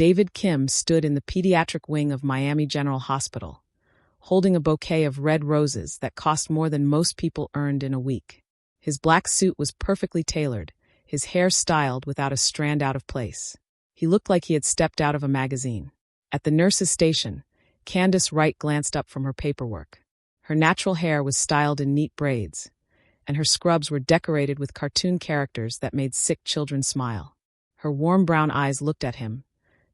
David Kim stood in the pediatric wing of Miami General Hospital, holding a bouquet of red roses that cost more than most people earned in a week. His black suit was perfectly tailored, his hair styled without a strand out of place. He looked like he had stepped out of a magazine. At the nurse's station, Candace Wright glanced up from her paperwork. Her natural hair was styled in neat braids, and her scrubs were decorated with cartoon characters that made sick children smile. Her warm brown eyes looked at him,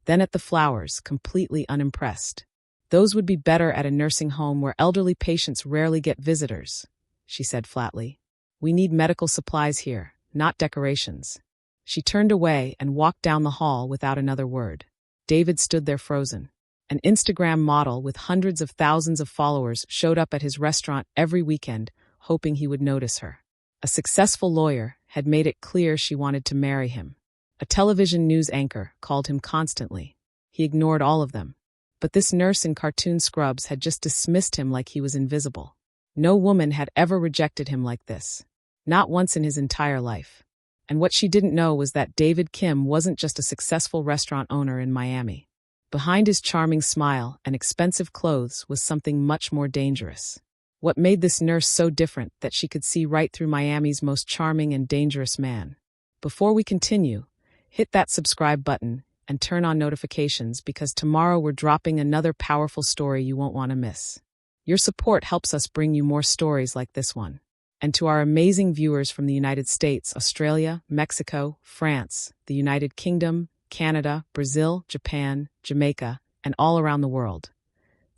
then at the flowers, completely unimpressed. "Those would be better at a nursing home where elderly patients rarely get visitors," she said flatly. "We need medical supplies here, not decorations." She turned away and walked down the hall without another word. David stood there frozen. An Instagram model with hundreds of thousands of followers showed up at his restaurant every weekend, hoping he would notice her. A successful lawyer had made it clear she wanted to marry him. A television news anchor called him constantly. He ignored all of them. But this nurse in cartoon scrubs had just dismissed him like he was invisible. No woman had ever rejected him like this. Not once in his entire life. And what she didn't know was that David Kim wasn't just a successful restaurant owner in Miami. Behind his charming smile and expensive clothes was something much more dangerous. What made this nurse so different that she could see right through Miami's most charming and dangerous man? Before we continue, hit that subscribe button and turn on notifications because tomorrow we're dropping another powerful story you won't want to miss. Your support helps us bring you more stories like this one. And to our amazing viewers from the United States, Australia, Mexico, France, the United Kingdom, Canada, Brazil, Japan, Jamaica, and all around the world.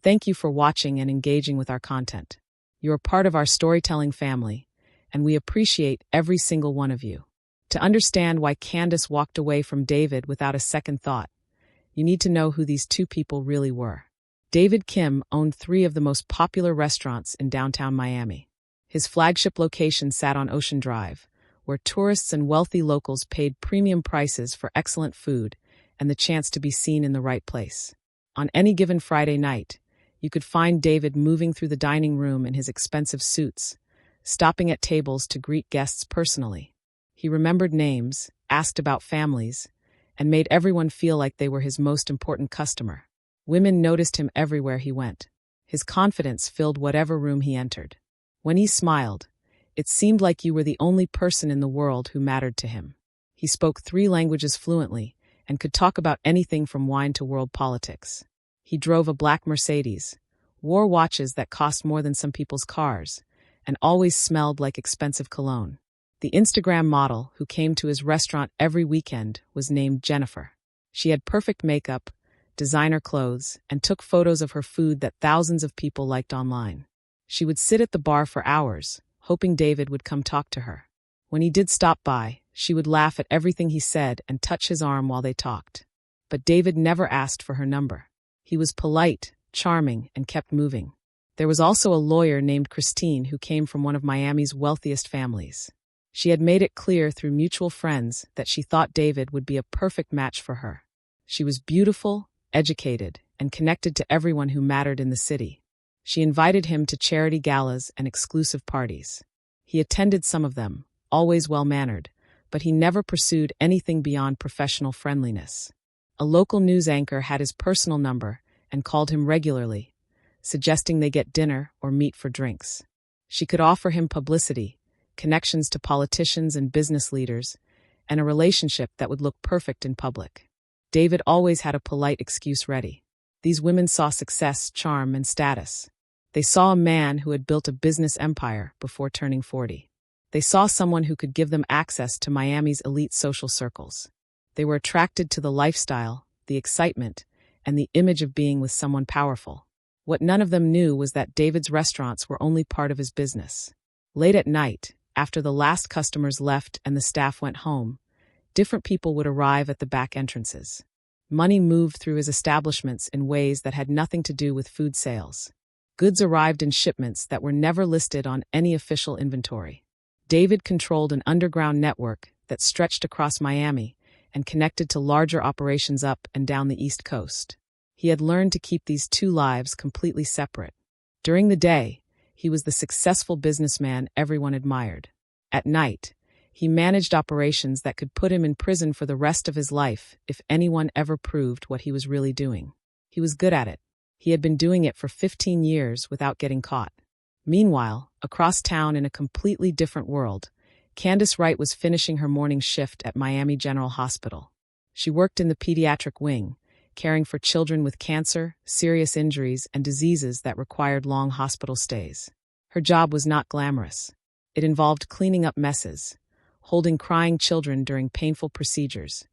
Thank you for watching and engaging with our content. You are part of our storytelling family, and we appreciate every single one of you. To understand why Candace walked away from David without a second thought, you need to know who these two people really were. David Kim owned 3 of the most popular restaurants in downtown Miami. His flagship location sat on Ocean Drive, where tourists and wealthy locals paid premium prices for excellent food and the chance to be seen in the right place. On any given Friday night, you could find David moving through the dining room in his expensive suits, stopping at tables to greet guests personally. He remembered names, asked about families, and made everyone feel like they were his most important customer. Women noticed him everywhere he went. His confidence filled whatever room he entered. When he smiled, it seemed like you were the only person in the world who mattered to him. He spoke 3 languages fluently and could talk about anything from wine to world politics. He drove a black Mercedes, wore watches that cost more than some people's cars, and always smelled like expensive cologne. The Instagram model who came to his restaurant every weekend was named Jennifer. She had perfect makeup, designer clothes, and took photos of her food that thousands of people liked online. She would sit at the bar for hours, hoping David would come talk to her. When he did stop by, she would laugh at everything he said and touch his arm while they talked. But David never asked for her number. He was polite, charming, and kept moving. There was also a lawyer named Christine who came from one of Miami's wealthiest families. She had made it clear through mutual friends that she thought David would be a perfect match for her. She was beautiful, educated, and connected to everyone who mattered in the city. She invited him to charity galas and exclusive parties. He attended some of them, always well-mannered, but he never pursued anything beyond professional friendliness. A local news anchor had his personal number and called him regularly, suggesting they get dinner or meet for drinks. She could offer him publicity, connections to politicians and business leaders, and a relationship that would look perfect in public. David always had a polite excuse ready. These women saw success, charm, and status. They saw a man who had built a business empire before turning 40. They saw someone who could give them access to Miami's elite social circles. They were attracted to the lifestyle, the excitement, and the image of being with someone powerful. What none of them knew was that David's restaurants were only part of his business. Late at night, after the last customers left and the staff went home, different people would arrive at the back entrances. Money moved through his establishments in ways that had nothing to do with food sales. Goods arrived in shipments that were never listed on any official inventory. David controlled an underground network that stretched across Miami and connected to larger operations up and down the East Coast. He had learned to keep these 2 lives completely separate. During the day, he was the successful businessman everyone admired. At night, He managed operations that could put him in prison for the rest of his life if anyone ever proved what he was really doing. He was good at it. He had been doing it for 15 years without getting caught. Meanwhile, across town in a completely different world, Candace Wright was finishing her morning shift at Miami General Hospital. She worked in the pediatric wing, caring for children with cancer, serious injuries, and diseases that required long hospital stays. Her job was not glamorous. It involved cleaning up messes, holding crying children during painful procedures,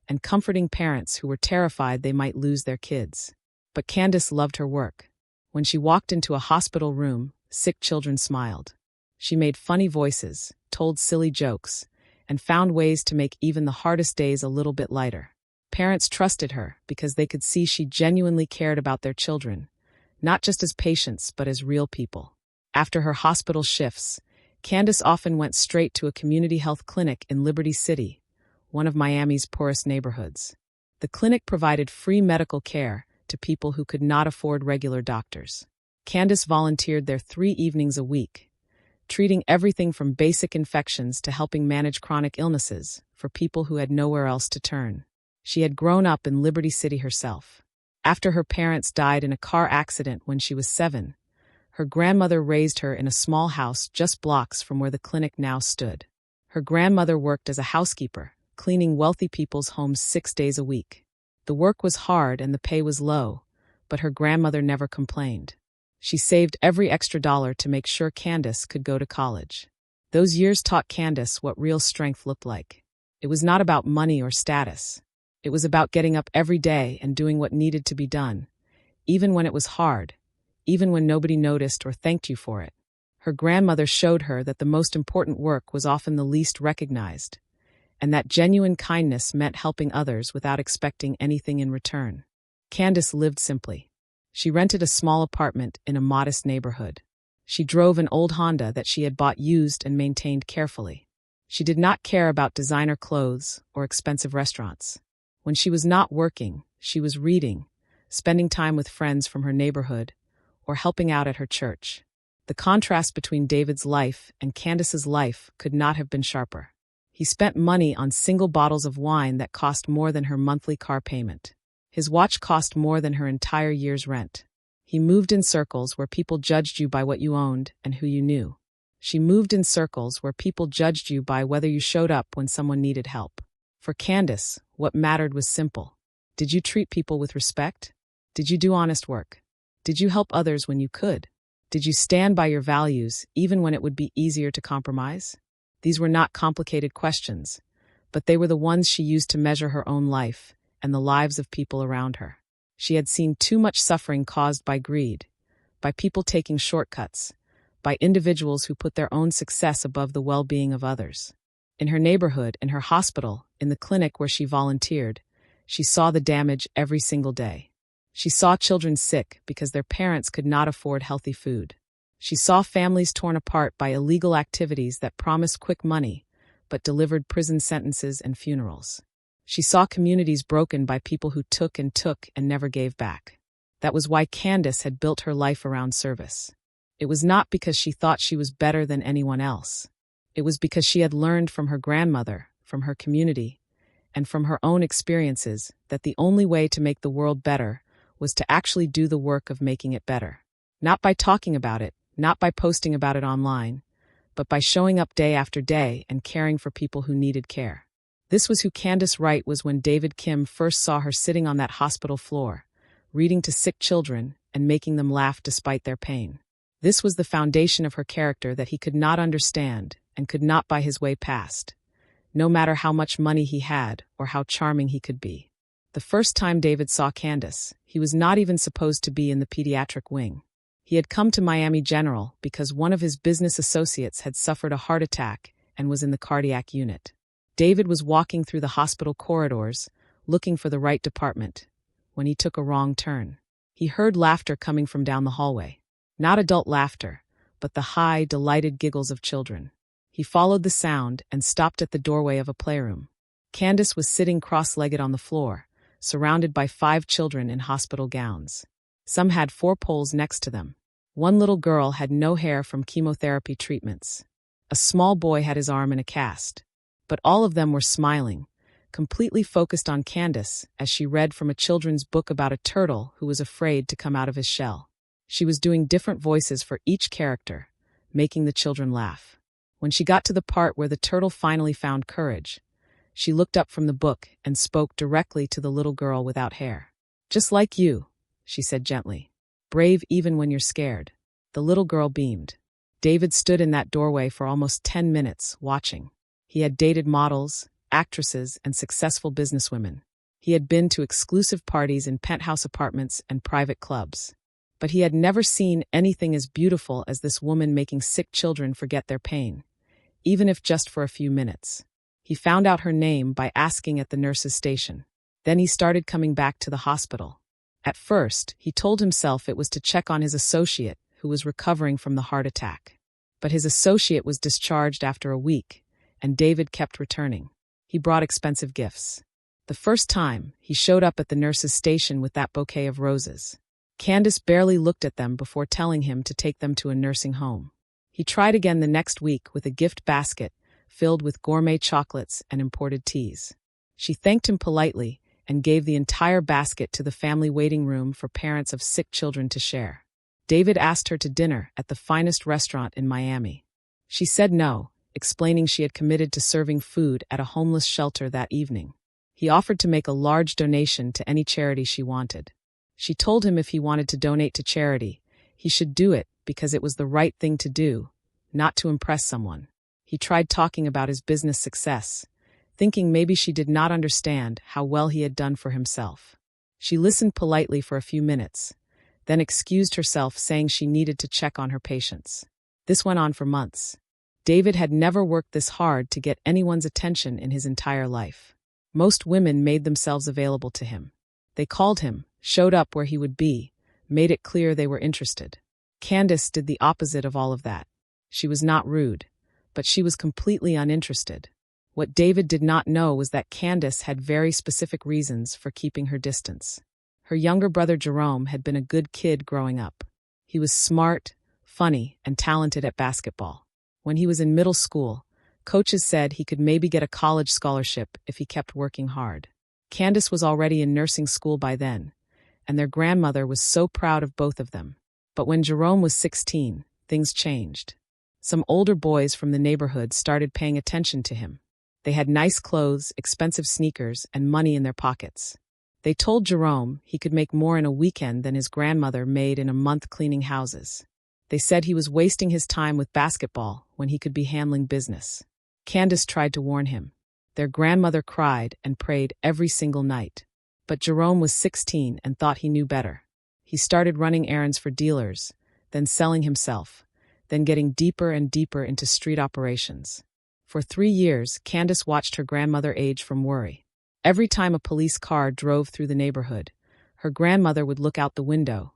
and comforting parents who were terrified they might lose their kids. But Candace loved her work. When she walked into a hospital room, sick children smiled. She made funny voices, told silly jokes, and found ways to make even the hardest days a little bit lighter. Parents trusted her because they could see she genuinely cared about their children, not just as patients but as real people. After her hospital shifts, Candace often went straight to a community health clinic in Liberty City, one of Miami's poorest neighborhoods. The clinic provided free medical care to people who could not afford regular doctors. Candace volunteered there 3 evenings a week, treating everything from basic infections to helping manage chronic illnesses for people who had nowhere else to turn. She had grown up in Liberty City herself. After her parents died in a car accident when she was 7, her grandmother raised her in a small house just blocks from where the clinic now stood. Her grandmother worked as a housekeeper, cleaning wealthy people's homes 6 days a week. The work was hard and the pay was low, but her grandmother never complained. She saved every extra dollar to make sure Candace could go to college. Those years taught Candace what real strength looked like. It was not about money or status. It was about getting up every day and doing what needed to be done, even when it was hard, even when nobody noticed or thanked you for it. Her grandmother showed her that the most important work was often the least recognized, and that genuine kindness meant helping others without expecting anything in return. Candace lived simply. She rented a small apartment in a modest neighborhood. She drove an old Honda that she had bought used and maintained carefully. She did not care about designer clothes or expensive restaurants. When she was not working, she was reading, spending time with friends from her neighborhood, or helping out at her church. The contrast between David's life and Candace's life could not have been sharper. He spent money on single bottles of wine that cost more than her monthly car payment. His watch cost more than her entire year's rent. He moved in circles where people judged you by what you owned and who you knew. She moved in circles where people judged you by whether you showed up when someone needed help. For Candace, what mattered was simple. Did you treat people with respect? Did you do honest work? Did you help others when you could? Did you stand by your values even when it would be easier to compromise? These were not complicated questions, but they were the ones she used to measure her own life and the lives of people around her. She had seen too much suffering caused by greed, by people taking shortcuts, by individuals who put their own success above the well-being of others. In her neighborhood, in her hospital, in the clinic where she volunteered, she saw the damage every single day. She saw children sick because their parents could not afford healthy food. She saw families torn apart by illegal activities that promised quick money, but delivered prison sentences and funerals. She saw communities broken by people who took and never gave back. That was why Candace had built her life around service. It was not because she thought she was better than anyone else. It was because she had learned from her grandmother, from her community, and from her own experiences that the only way to make the world better was to actually do the work of making it better. Not by talking about it, not by posting about it online, but by showing up day after day and caring for people who needed care. This was who Candace Wright was when David Kim first saw her sitting on that hospital floor, reading to sick children and making them laugh despite their pain. This was the foundation of her character that he could not understand and could not buy his way past, no matter how much money he had or how charming he could be. The first time David saw Candace, he was not even supposed to be in the pediatric wing. He had come to Miami General because one of his business associates had suffered a heart attack and was in the cardiac unit. David was walking through the hospital corridors, looking for the right department, when he took a wrong turn. He heard laughter coming from down the hallway. Not adult laughter, but the high, delighted giggles of children. He followed the sound and stopped at the doorway of a playroom. Candace was sitting cross-legged on the floor, surrounded by 5 children in hospital gowns. Some had 4 poles next to them. One little girl had no hair from chemotherapy treatments. A small boy had his arm in a cast. but all of them were smiling, completely focused on Candace as she read from a children's book about a turtle who was afraid to come out of his shell. She was doing different voices for each character, making the children laugh. When she got to the part where the turtle finally found courage, she looked up from the book and spoke directly to the little girl without hair. "Just like you," she said gently. "Brave even when you're scared." The little girl beamed. David stood in that doorway for almost 10 minutes, watching. He had dated models, actresses, and successful businesswomen. He had been to exclusive parties in penthouse apartments and private clubs. But he had never seen anything as beautiful as this woman making sick children forget their pain, even if just for a few minutes. He found out her name by asking at the nurse's station. Then he started coming back to the hospital. At first, he told himself it was to check on his associate, who was recovering from the heart attack. But his associate was discharged after a week, and David kept returning. He brought expensive gifts. The first time, he showed up at the nurse's station with that bouquet of roses. Candace barely looked at them before telling him to take them to a nursing home. He tried again the next week with a gift basket filled with gourmet chocolates and imported teas. She thanked him politely and gave the entire basket to the family waiting room for parents of sick children to share. David asked her to dinner at the finest restaurant in Miami. She said no, explaining she had committed to serving food at a homeless shelter that evening. He offered to make a large donation to any charity she wanted. She told him if he wanted to donate to charity, he should do it because it was the right thing to do, not to impress someone. He tried talking about his business success, thinking maybe she did not understand how well he had done for himself. She listened politely for a few minutes, then excused herself, saying she needed to check on her patients. This went on for months. David had never worked this hard to get anyone's attention in his entire life. Most women made themselves available to him. They called him, showed up where he would be, made it clear they were interested. Candace did the opposite of all of that. She was not rude, but she was completely uninterested. What David did not know was that Candace had very specific reasons for keeping her distance. Her younger brother Jerome had been a good kid growing up. He was smart, funny, and talented at basketball. When he was in middle school, coaches said he could maybe get a college scholarship if he kept working hard. Candace was already in nursing school by then, and their grandmother was so proud of both of them. But when Jerome was 16, things changed. Some older boys from the neighborhood started paying attention to him. They had nice clothes, expensive sneakers, and money in their pockets. They told Jerome he could make more in a weekend than his grandmother made in a month cleaning houses. They said he was wasting his time with basketball when he could be handling business. Candace tried to warn him. Their grandmother cried and prayed every single night. But Jerome was 16 and thought he knew better. He started running errands for dealers, then selling himself, then getting deeper and deeper into street operations. For 3 years, Candace watched her grandmother age from worry. Every time a police car drove through the neighborhood, her grandmother would look out the window,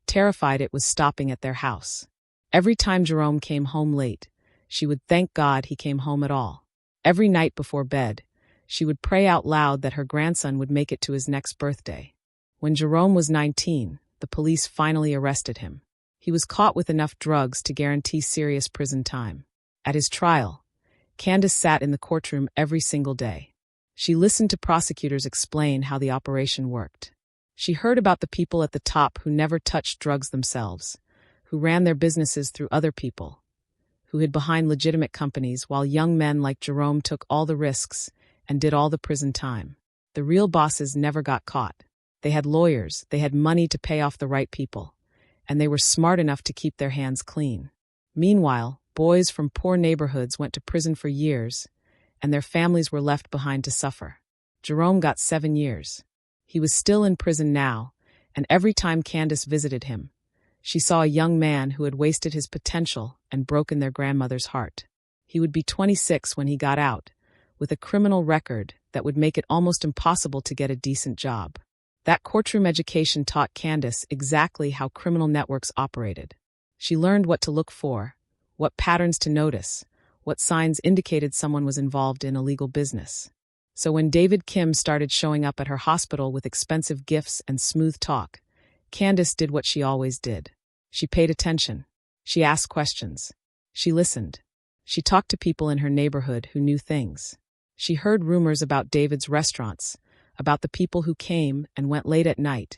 terrified it was stopping at their house. Every time Jerome came home late, she would thank God he came home at all. Every night before bed, she would pray out loud that her grandson would make it to his next birthday. When Jerome was 19, the police finally arrested him. He was caught with enough drugs to guarantee serious prison time. At his trial, Candace sat in the courtroom every single day. She listened to prosecutors explain how the operation worked. She heard about the people at the top who never touched drugs themselves, who ran their businesses through other people, who hid behind legitimate companies while young men like Jerome took all the risks and did all the prison time. The real bosses never got caught. They had lawyers, they had money to pay off the right people, and they were smart enough to keep their hands clean. Meanwhile, boys from poor neighborhoods went to prison for years, and their families were left behind to suffer. Jerome got 7 years. He was still in prison now, and every time Candace visited him, she saw a young man who had wasted his potential and broken their grandmother's heart. He would be 26 when he got out, with a criminal record that would make it almost impossible to get a decent job. That courtroom education taught Candace exactly how criminal networks operated. She learned what to look for, what patterns to notice, what signs indicated someone was involved in illegal business. So when David Kim started showing up at her hospital with expensive gifts and smooth talk, Candace did what she always did. She paid attention. She asked questions. She listened. She talked to people in her neighborhood who knew things. She heard rumors about David's restaurants, about the people who came and went late at night,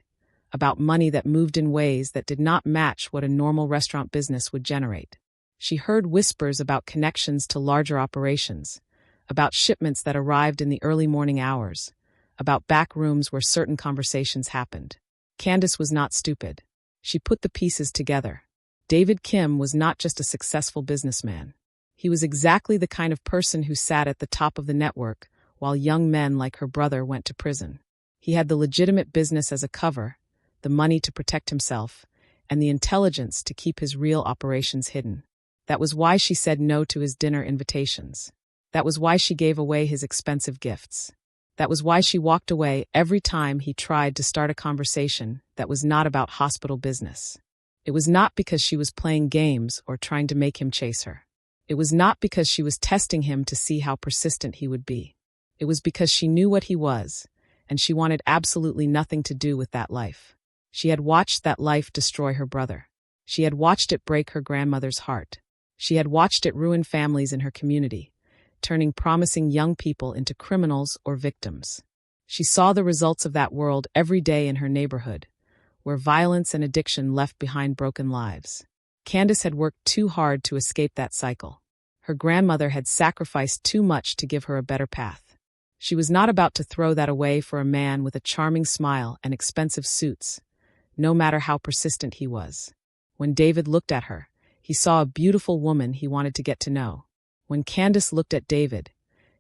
about money that moved in ways that did not match what a normal restaurant business would generate. She heard whispers about connections to larger operations, about shipments that arrived in the early morning hours, about back rooms where certain conversations happened. Candace was not stupid. She put the pieces together. David Kim was not just a successful businessman. He was exactly the kind of person who sat at the top of the network while young men like her brother went to prison. He had the legitimate business as a cover, the money to protect himself, and the intelligence to keep his real operations hidden. That was why she said no to his dinner invitations. That was why she gave away his expensive gifts. That was why she walked away every time he tried to start a conversation that was not about hospital business. It was not because she was playing games or trying to make him chase her. It was not because she was testing him to see how persistent he would be. It was because she knew what he was, and she wanted absolutely nothing to do with that life. She had watched that life destroy her brother. She had watched it break her grandmother's heart. She had watched it ruin families in her community, turning promising young people into criminals or victims. She saw the results of that world every day in her neighborhood, where violence and addiction left behind broken lives. Candace had worked too hard to escape that cycle. Her grandmother had sacrificed too much to give her a better path. She was not about to throw that away for a man with a charming smile and expensive suits, no matter how persistent he was. When David looked at her, he saw a beautiful woman he wanted to get to know. When Candace looked at David,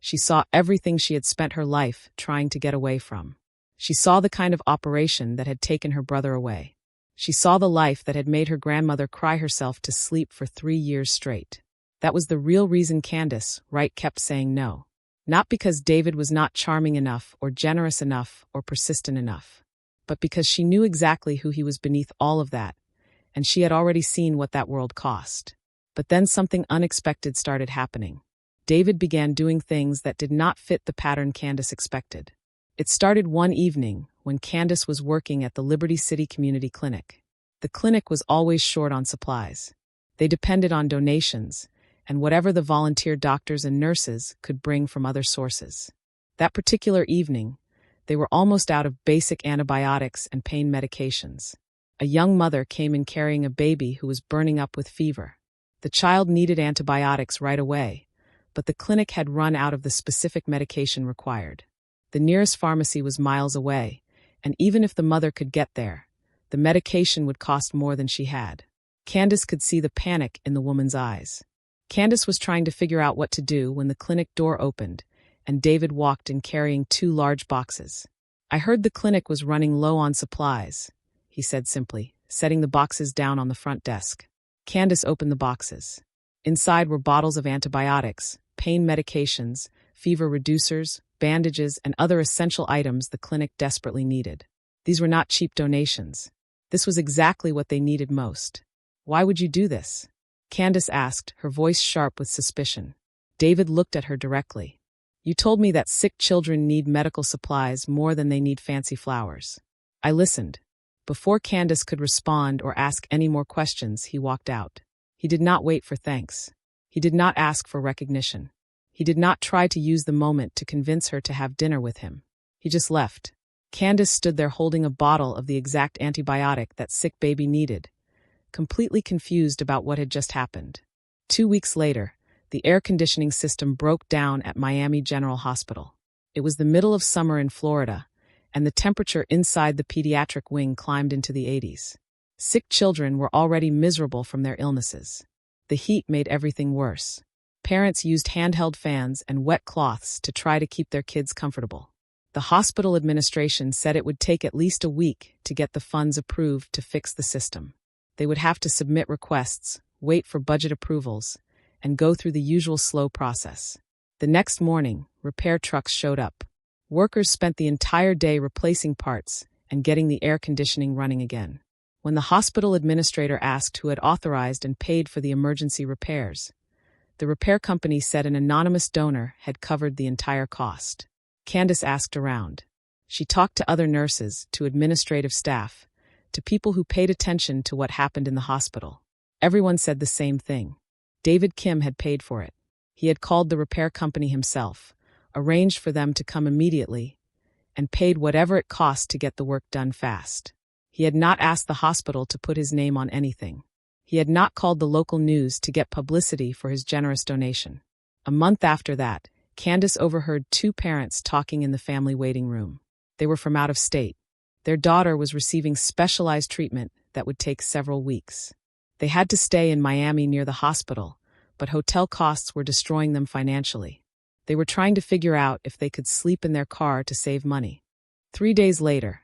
she saw everything she had spent her life trying to get away from. She saw the kind of operation that had taken her brother away. She saw the life that had made her grandmother cry herself to sleep for 3 years straight. That was the real reason Candace Wright kept saying no. Not because David was not charming enough or generous enough or persistent enough, but because she knew exactly who he was beneath all of that, and she had already seen what that world cost. But then something unexpected started happening. David began doing things that did not fit the pattern Candace expected. It started one evening when Candace was working at the Liberty City Community Clinic. The clinic was always short on supplies. They depended on donations and whatever the volunteer doctors and nurses could bring from other sources. That particular evening, they were almost out of basic antibiotics and pain medications. A young mother came in carrying a baby who was burning up with fever. The child needed antibiotics right away, but the clinic had run out of the specific medication required. The nearest pharmacy was miles away, and even if the mother could get there, the medication would cost more than she had. Candace could see the panic in the woman's eyes. Candace was trying to figure out what to do when the clinic door opened, and David walked in carrying 2 large boxes. "I heard the clinic was running low on supplies," he said simply, setting the boxes down on the front desk. Candace opened the boxes. Inside were bottles of antibiotics, pain medications, fever reducers, bandages, and other essential items the clinic desperately needed. These were not cheap donations. This was exactly what they needed most. "Why would you do this?" Candace asked, her voice sharp with suspicion. David looked at her directly. "You told me that sick children need medical supplies more than they need fancy flowers." I listened. Before Candace could respond or ask any more questions, he walked out. He did not wait for thanks. He did not ask for recognition. He did not try to use the moment to convince her to have dinner with him. He just left. Candace stood there holding a bottle of the exact antibiotic that sick baby needed, completely confused about what had just happened. 2 weeks later, the air conditioning system broke down at Miami General Hospital. It was the middle of summer in Florida, and the temperature inside the pediatric wing climbed into the 80s. Sick children were already miserable from their illnesses. The heat made everything worse. Parents used handheld fans and wet cloths to try to keep their kids comfortable. The hospital administration said it would take at least a week to get the funds approved to fix the system. They would have to submit requests, wait for budget approvals, and go through the usual slow process. The next morning, repair trucks showed up. Workers spent the entire day replacing parts and getting the air conditioning running again. When the hospital administrator asked who had authorized and paid for the emergency repairs, the repair company said an anonymous donor had covered the entire cost. Candace asked around. She talked to other nurses, to administrative staff, to people who paid attention to what happened in the hospital. Everyone said the same thing. David Kim had paid for it. He had called the repair company himself, arranged for them to come immediately, and paid whatever it cost to get the work done fast. He had not asked the hospital to put his name on anything. He had not called the local news to get publicity for his generous donation. A month after that, Candace overheard two parents talking in the family waiting room. They were from out of state. Their daughter was receiving specialized treatment that would take several weeks. They had to stay in Miami near the hospital, but hotel costs were destroying them financially. They were trying to figure out if they could sleep in their car to save money. 3 days later,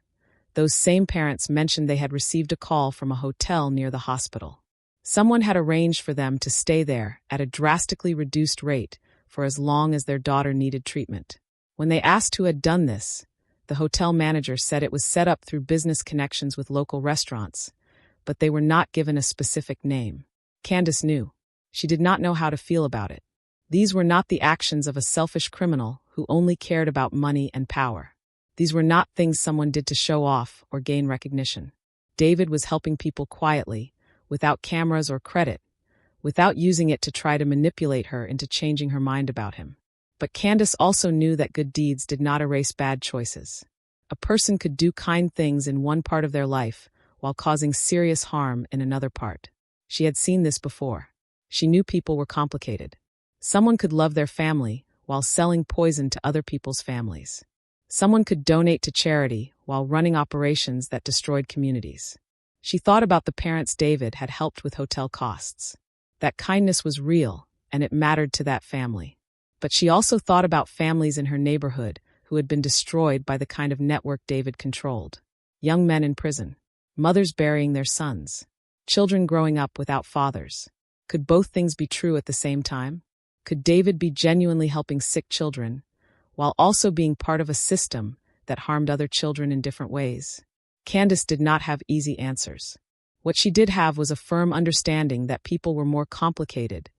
those same parents mentioned they had received a call from a hotel near the hospital. Someone had arranged for them to stay there at a drastically reduced rate for as long as their daughter needed treatment. When they asked who had done this, the hotel manager said it was set up through business connections with local restaurants, but they were not given a specific name. Candace knew. She did not know how to feel about it. These were not the actions of a selfish criminal who only cared about money and power. These were not things someone did to show off or gain recognition. David was helping people quietly, without cameras or credit, without using it to try to manipulate her into changing her mind about him. But Candace also knew that good deeds did not erase bad choices. A person could do kind things in one part of their life while causing serious harm in another part. She had seen this before. She knew people were complicated. Someone could love their family while selling poison to other people's families. Someone could donate to charity while running operations that destroyed communities. She thought about the parents David had helped with hotel costs. That kindness was real, and it mattered to that family. But she also thought about families in her neighborhood who had been destroyed by the kind of network David controlled. Young men in prison, mothers burying their sons, children growing up without fathers. Could both things be true at the same time? Could David be genuinely helping sick children, while also being part of a system that harmed other children in different ways? Candace did not have easy answers. What she did have was a firm understanding that people were more complicated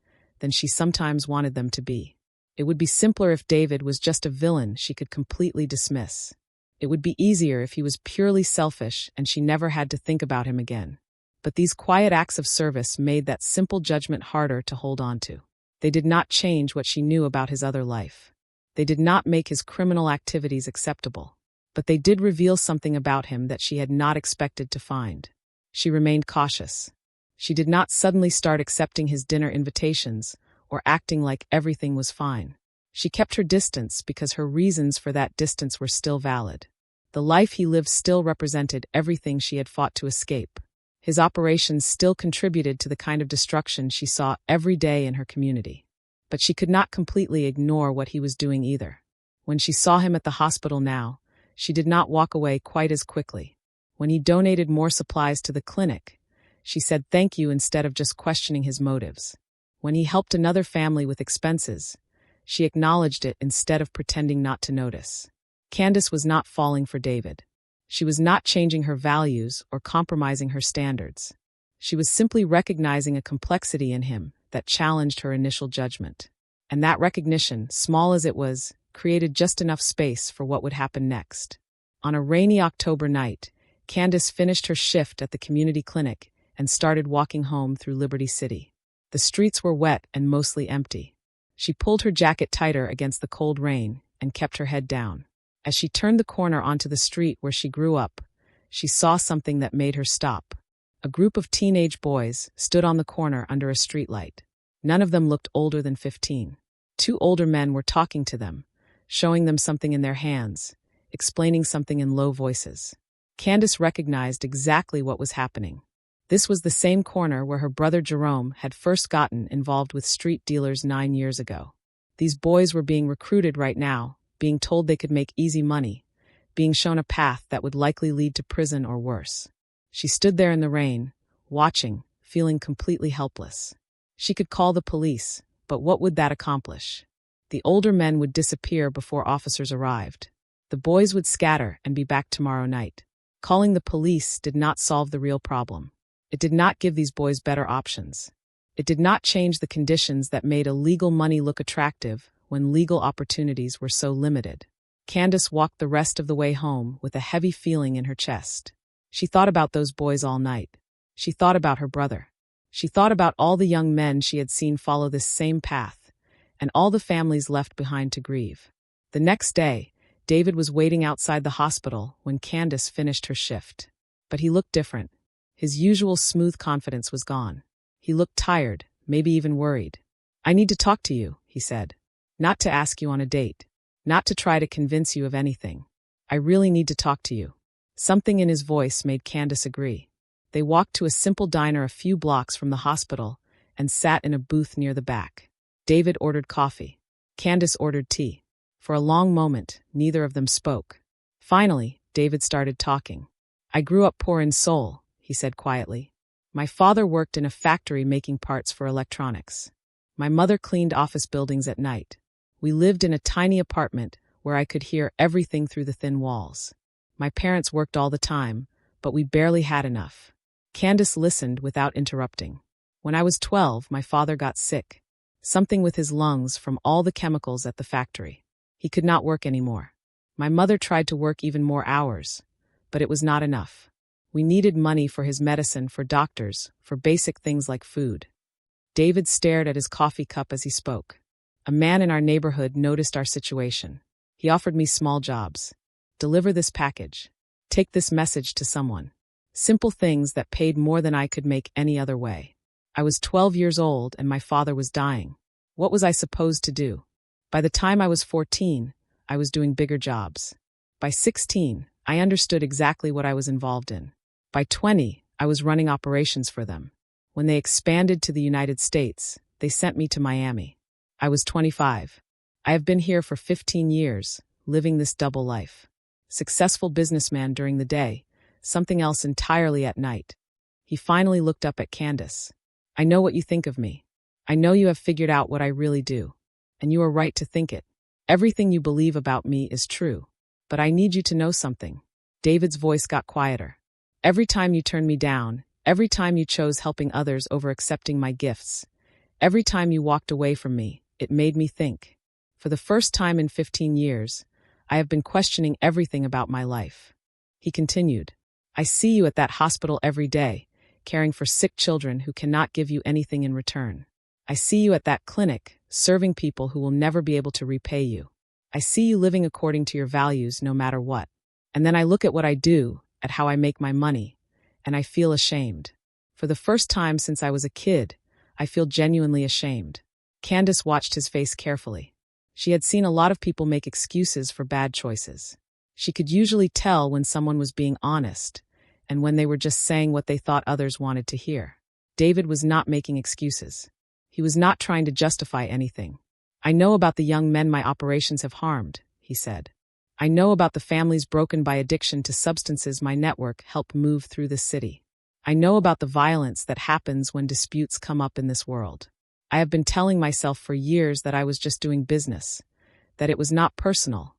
than she sometimes wanted them to be. It would be simpler if David was just a villain she could completely dismiss. It would be easier if he was purely selfish and she never had to think about him again. But these quiet acts of service made that simple judgment harder to hold on to. They did not change what she knew about his other life. They did not make his criminal activities acceptable. But they did reveal something about him that she had not expected to find. She remained cautious. She did not suddenly start accepting his dinner invitations or acting like everything was fine. She kept her distance because her reasons for that distance were still valid. The life he lived still represented everything she had fought to escape. His operations still contributed to the kind of destruction she saw every day in her community. But she could not completely ignore what he was doing either. When she saw him at the hospital now, she did not walk away quite as quickly. When he donated more supplies to the clinic, she said thank you instead of just questioning his motives. When he helped another family with expenses, she acknowledged it instead of pretending not to notice. Candace was not falling for David. She was not changing her values or compromising her standards. She was simply recognizing a complexity in him that challenged her initial judgment. And that recognition, small as it was, created just enough space for what would happen next. On a rainy October night, Candace finished her shift at the community clinic and started walking home through Liberty City. The streets were wet and mostly empty. She pulled her jacket tighter against the cold rain and kept her head down. As she turned the corner onto the street where she grew up, she saw something that made her stop. A group of teenage boys stood on the corner under a streetlight. None of them looked older than 15. 2 older men were talking to them, showing them something in their hands, explaining something in low voices. Candace recognized exactly what was happening. This was the same corner where her brother Jerome had first gotten involved with street dealers 9 years ago. These boys were being recruited right now, being told they could make easy money, being shown a path that would likely lead to prison or worse. She stood there in the rain, watching, feeling completely helpless. She could call the police, but what would that accomplish? The older men would disappear before officers arrived. The boys would scatter and be back tomorrow night. Calling the police did not solve the real problem. It did not give these boys better options. It did not change the conditions that made illegal money look attractive when legal opportunities were so limited. Candace walked the rest of the way home with a heavy feeling in her chest. She thought about those boys all night. She thought about her brother. She thought about all the young men she had seen follow this same path, and all the families left behind to grieve. The next day, David was waiting outside the hospital when Candace finished her shift. But he looked different. His usual smooth confidence was gone. He looked tired, maybe even worried. "I need to talk to you," he said. "Not to ask you on a date. Not to try to convince you of anything. I really need to talk to you." Something in his voice made Candace agree. They walked to a simple diner a few blocks from the hospital and sat in a booth near the back. David ordered coffee. Candace ordered tea. For a long moment, neither of them spoke. Finally, David started talking. "I grew up poor in soul," he said quietly. "My father worked in a factory making parts for electronics. My mother cleaned office buildings at night. We lived in a tiny apartment where I could hear everything through the thin walls. My parents worked all the time, but we barely had enough." Candace listened without interrupting. "When I was 12, my father got sick. Something with his lungs from all the chemicals at the factory. He could not work anymore. My mother tried to work even more hours, but it was not enough. We needed money for his medicine, for doctors, for basic things like food." David stared at his coffee cup as he spoke. "A man in our neighborhood noticed our situation. He offered me small jobs. Deliver this package. Take this message to someone. Simple things that paid more than I could make any other way. I was 12 years old and my father was dying. What was I supposed to do? By the time I was 14, I was doing bigger jobs. By 16, I understood exactly what I was involved in. By 20, I was running operations for them. When they expanded to the United States, they sent me to Miami. I was 25. I have been here for 15 years, living this double life. Successful businessman during the day, something else entirely at night." He finally looked up at Candace. "I know what you think of me. I know you have figured out what I really do. And you are right to think it. Everything you believe about me is true. But I need you to know something." David's voice got quieter. "Every time you turned me down, every time you chose helping others over accepting my gifts, every time you walked away from me, it made me think. For the first time in 15 years, I have been questioning everything about my life." He continued, "I see you at that hospital every day, caring for sick children who cannot give you anything in return. I see you at that clinic, serving people who will never be able to repay you. I see you living according to your values no matter what. And then I look at what I do, at how I make my money, and I feel ashamed. For the first time since I was a kid, I feel genuinely ashamed." Candace watched his face carefully. She had seen a lot of people make excuses for bad choices. She could usually tell when someone was being honest, and when they were just saying what they thought others wanted to hear. David was not making excuses. He was not trying to justify anything. "I know about the young men my operations have harmed," he said. "I know about the families broken by addiction to substances my network helped move through this city. I know about the violence that happens when disputes come up in this world. I have been telling myself for years that I was just doing business, that it was not personal,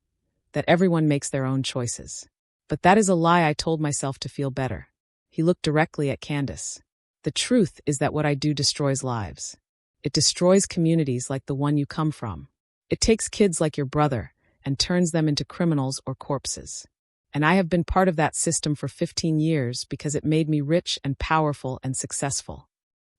that everyone makes their own choices. But that is a lie I told myself to feel better." He looked directly at Candace. "The truth is that what I do destroys lives. It destroys communities like the one you come from. It takes kids like your brother and turns them into criminals or corpses. And I have been part of that system for 15 years because it made me rich and powerful and successful."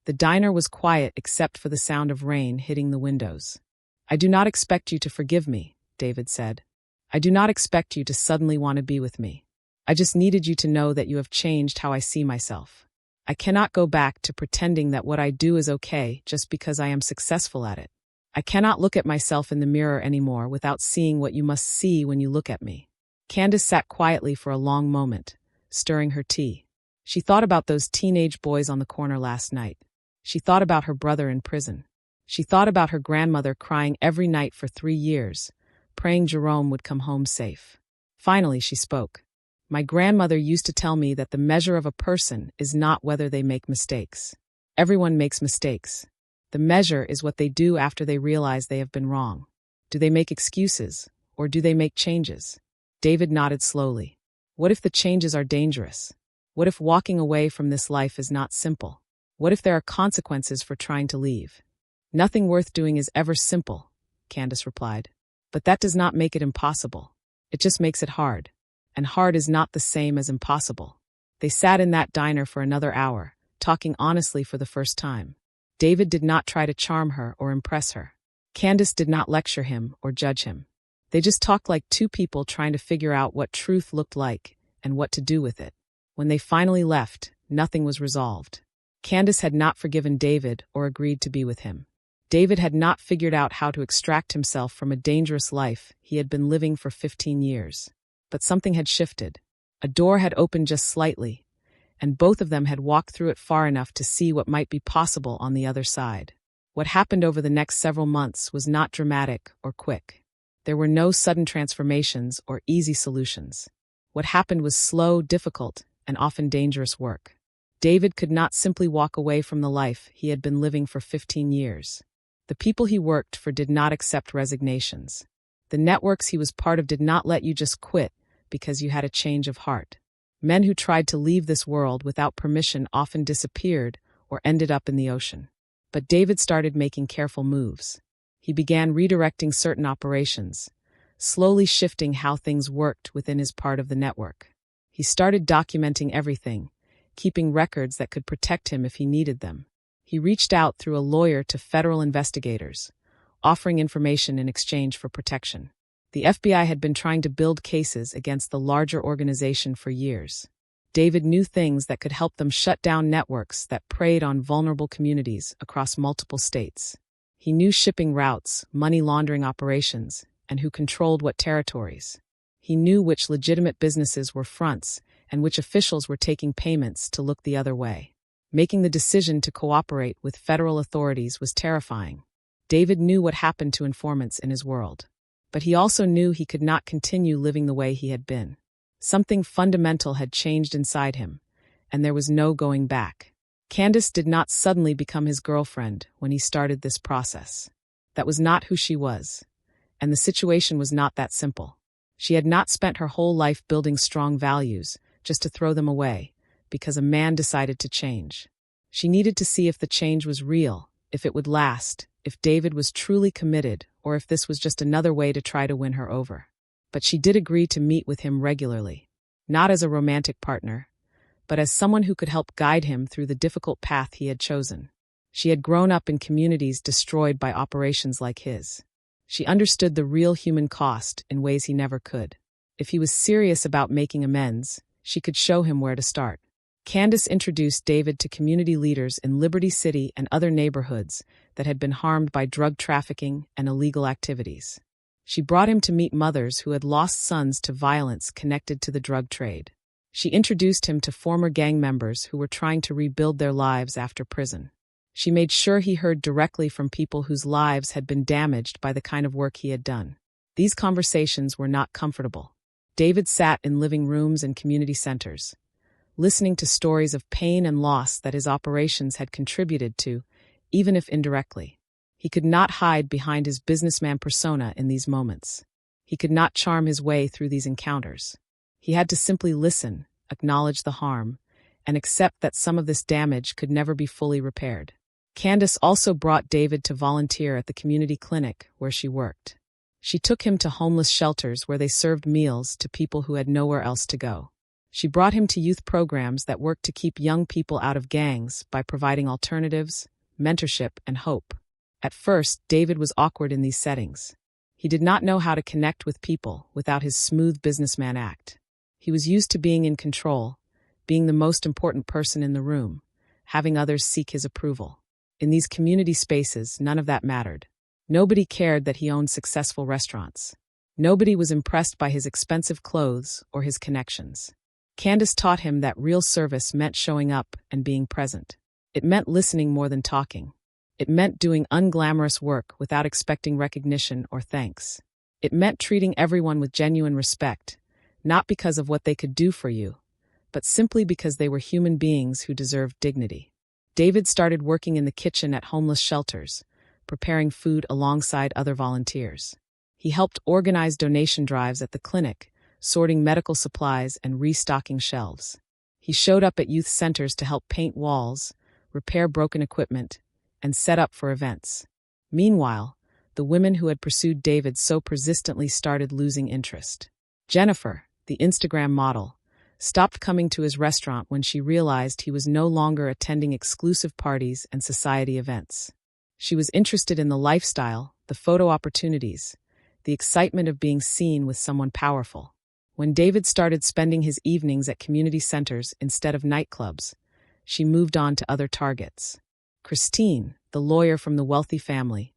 The diner was quiet except for the sound of rain hitting the windows. "I do not expect you to forgive me," David said. "I do not expect you to suddenly want to be with me. I just needed you to know that you have changed how I see myself. I cannot go back to pretending that what I do is okay just because I am successful at it. I cannot look at myself in the mirror anymore without seeing what you must see when you look at me." Candace sat quietly for a long moment, stirring her tea. She thought about those teenage boys on the corner last night. She thought about her brother in prison. She thought about her grandmother crying every night for 3 years, praying Jerome would come home safe. Finally, she spoke. "My grandmother used to tell me that the measure of a person is not whether they make mistakes. Everyone makes mistakes. The measure is what they do after they realize they have been wrong. Do they make excuses, or do they make changes?" David nodded slowly. "What if the changes are dangerous? What if walking away from this life is not simple? What if there are consequences for trying to leave?" "Nothing worth doing is ever simple," Candace replied. "But that does not make it impossible. It just makes it hard. And hard is not the same as impossible." They sat in that diner for another hour, talking honestly for the first time. David did not try to charm her or impress her. Candace did not lecture him or judge him. They just talked like two people trying to figure out what truth looked like and what to do with it. When they finally left, nothing was resolved. Candace had not forgiven David or agreed to be with him. David had not figured out how to extract himself from a dangerous life he had been living for 15 years. But something had shifted. A door had opened just slightly, and both of them had walked through it far enough to see what might be possible on the other side. What happened over the next several months was not dramatic or quick. There were no sudden transformations or easy solutions. What happened was slow, difficult, and often dangerous work. David could not simply walk away from the life he had been living for 15 years. The people he worked for did not accept resignations. The networks he was part of did not let you just quit because you had a change of heart. Men who tried to leave this world without permission often disappeared or ended up in the ocean. But David started making careful moves. He began redirecting certain operations, slowly shifting how things worked within his part of the network. He started documenting everything, keeping records that could protect him if he needed them. He reached out through a lawyer to federal investigators, offering information in exchange for protection. The FBI had been trying to build cases against the larger organization for years. David knew things that could help them shut down networks that preyed on vulnerable communities across multiple states. He knew shipping routes, money laundering operations, and who controlled what territories. He knew which legitimate businesses were fronts and which officials were taking payments to look the other way. Making the decision to cooperate with federal authorities was terrifying. David knew what happened to informants in his world. But he also knew he could not continue living the way he had been. Something fundamental had changed inside him, and there was no going back. Candace did not suddenly become his girlfriend when he started this process. That was not who she was, and the situation was not that simple. She had not spent her whole life building strong values just to throw them away because a man decided to change. She needed to see if the change was real, if it would last, if David was truly committed, or if this was just another way to try to win her over. But she did agree to meet with him regularly, not as a romantic partner, but as someone who could help guide him through the difficult path he had chosen. She had grown up in communities destroyed by operations like his. She understood the real human cost in ways he never could. If he was serious about making amends, she could show him where to start. Candace introduced David to community leaders in Liberty City and other neighborhoods that had been harmed by drug trafficking and illegal activities. She brought him to meet mothers who had lost sons to violence connected to the drug trade. She introduced him to former gang members who were trying to rebuild their lives after prison. She made sure he heard directly from people whose lives had been damaged by the kind of work he had done. These conversations were not comfortable. David sat in living rooms and community centers, listening to stories of pain and loss that his operations had contributed to, even if indirectly. He could not hide behind his businessman persona in these moments. He could not charm his way through these encounters. He had to simply listen, acknowledge the harm, and accept that some of this damage could never be fully repaired. Candace also brought David to volunteer at the community clinic where she worked. She took him to homeless shelters where they served meals to people who had nowhere else to go. She brought him to youth programs that worked to keep young people out of gangs by providing alternatives, mentorship, and hope. At first, David was awkward in these settings. He did not know how to connect with people without his smooth businessman act. He was used to being in control, being the most important person in the room, having others seek his approval. In these community spaces, none of that mattered. Nobody cared that he owned successful restaurants. Nobody was impressed by his expensive clothes or his connections. Candace taught him that real service meant showing up and being present. It meant listening more than talking. It meant doing unglamorous work without expecting recognition or thanks. It meant treating everyone with genuine respect, not because of what they could do for you, but simply because they were human beings who deserved dignity. David started working in the kitchen at homeless shelters, preparing food alongside other volunteers. He helped organize donation drives at the clinic, sorting medical supplies and restocking shelves. He showed up at youth centers to help paint walls, repair broken equipment, and set up for events. Meanwhile, the women who had pursued David so persistently started losing interest. Jennifer, the Instagram model, stopped coming to his restaurant when she realized he was no longer attending exclusive parties and society events. She was interested in the lifestyle, the photo opportunities, the excitement of being seen with someone powerful. When David started spending his evenings at community centers instead of nightclubs, she moved on to other targets. Christine, the lawyer from the wealthy family,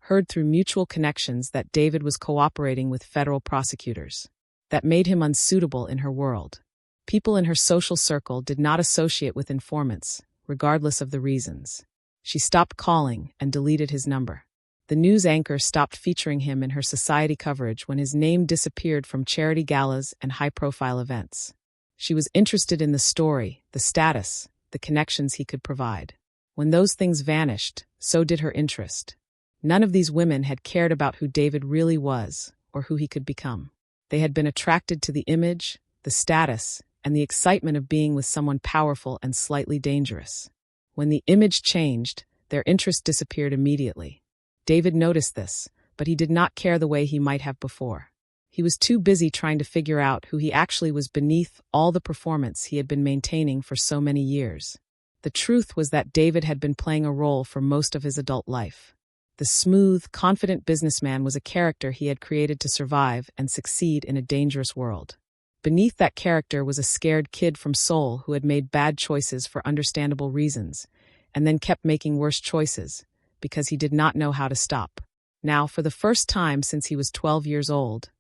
heard through mutual connections that David was cooperating with federal prosecutors. That made him unsuitable in her world. People in her social circle did not associate with informants, regardless of the reasons. She stopped calling and deleted his number. The news anchor stopped featuring him in her society coverage when his name disappeared from charity galas and high-profile events. She was interested in the story, the status, the connections he could provide. When those things vanished, so did her interest. None of these women had cared about who David really was or who he could become. They had been attracted to the image, the status, and the excitement of being with someone powerful and slightly dangerous. When the image changed, their interest disappeared immediately. David noticed this, but he did not care the way he might have before. He was too busy trying to figure out who he actually was beneath all the performance he had been maintaining for so many years. The truth was that David had been playing a role for most of his adult life. The smooth, confident businessman was a character he had created to survive and succeed in a dangerous world. Beneath that character was a scared kid from Seoul who had made bad choices for understandable reasons, and then kept making worse choices, because he did not know how to stop. Now, for the first time since he was 12 years old,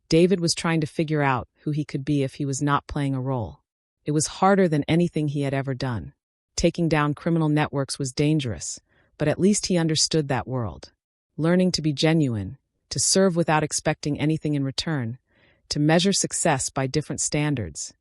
David was trying to figure out who he could be if he was not playing a role. It was harder than anything he had ever done. Taking down criminal networks was dangerous, but at least he understood that world. Learning to be genuine, to serve without expecting anything in return, to measure success by different standards,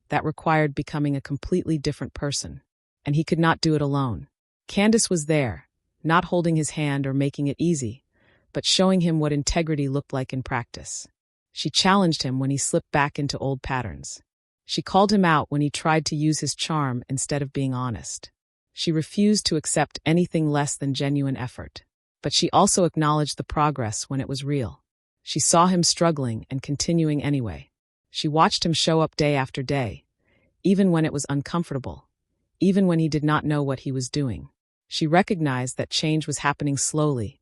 that required becoming a completely different person. And he could not do it alone. Candace was there, not holding his hand or making it easy, but showing him what integrity looked like in practice. She challenged him when he slipped back into old patterns. She called him out when he tried to use his charm instead of being honest. She refused to accept anything less than genuine effort. But she also acknowledged the progress when it was real. She saw him struggling and continuing anyway. She watched him show up day after day, even when it was uncomfortable, even when he did not know what he was doing. She recognized that change was happening slowly,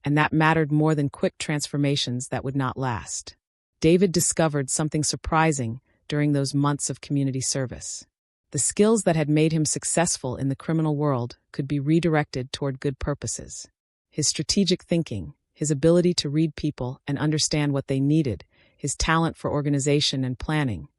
and that mattered more than quick transformations that would not last. David discovered something surprising during those months of community service. The skills that had made him successful in the criminal world could be redirected toward good purposes. His strategic thinking, his ability to read people and understand what they needed, his talent for organization and planning,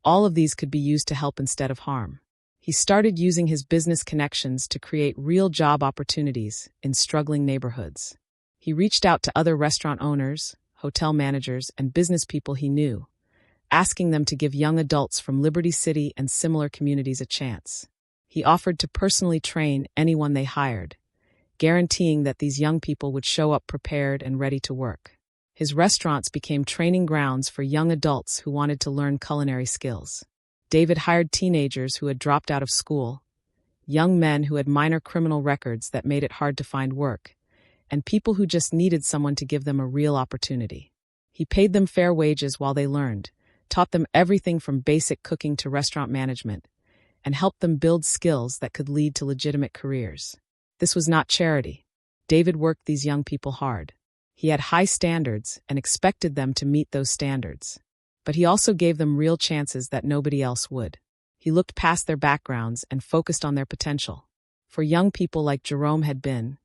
all of these could be used to help instead of harm. He started using his business connections to create real job opportunities in struggling neighborhoods. He reached out to other restaurant owners, hotel managers, and business people he knew, asking them to give young adults from Liberty City and similar communities a chance. He offered to personally train anyone they hired, guaranteeing that these young people would show up prepared and ready to work. His restaurants became training grounds for young adults who wanted to learn culinary skills. David hired teenagers who had dropped out of school, young men who had minor criminal records that made it hard to find work, and people who just needed someone to give them a real opportunity. He paid them fair wages while they learned, taught them everything from basic cooking to restaurant management, and helped them build skills that could lead to legitimate careers. This was not charity. David worked these young people hard. He had high standards and expected them to meet those standards. But he also gave them real chances that nobody else would. He looked past their backgrounds and focused on their potential. For young people like Jerome had been,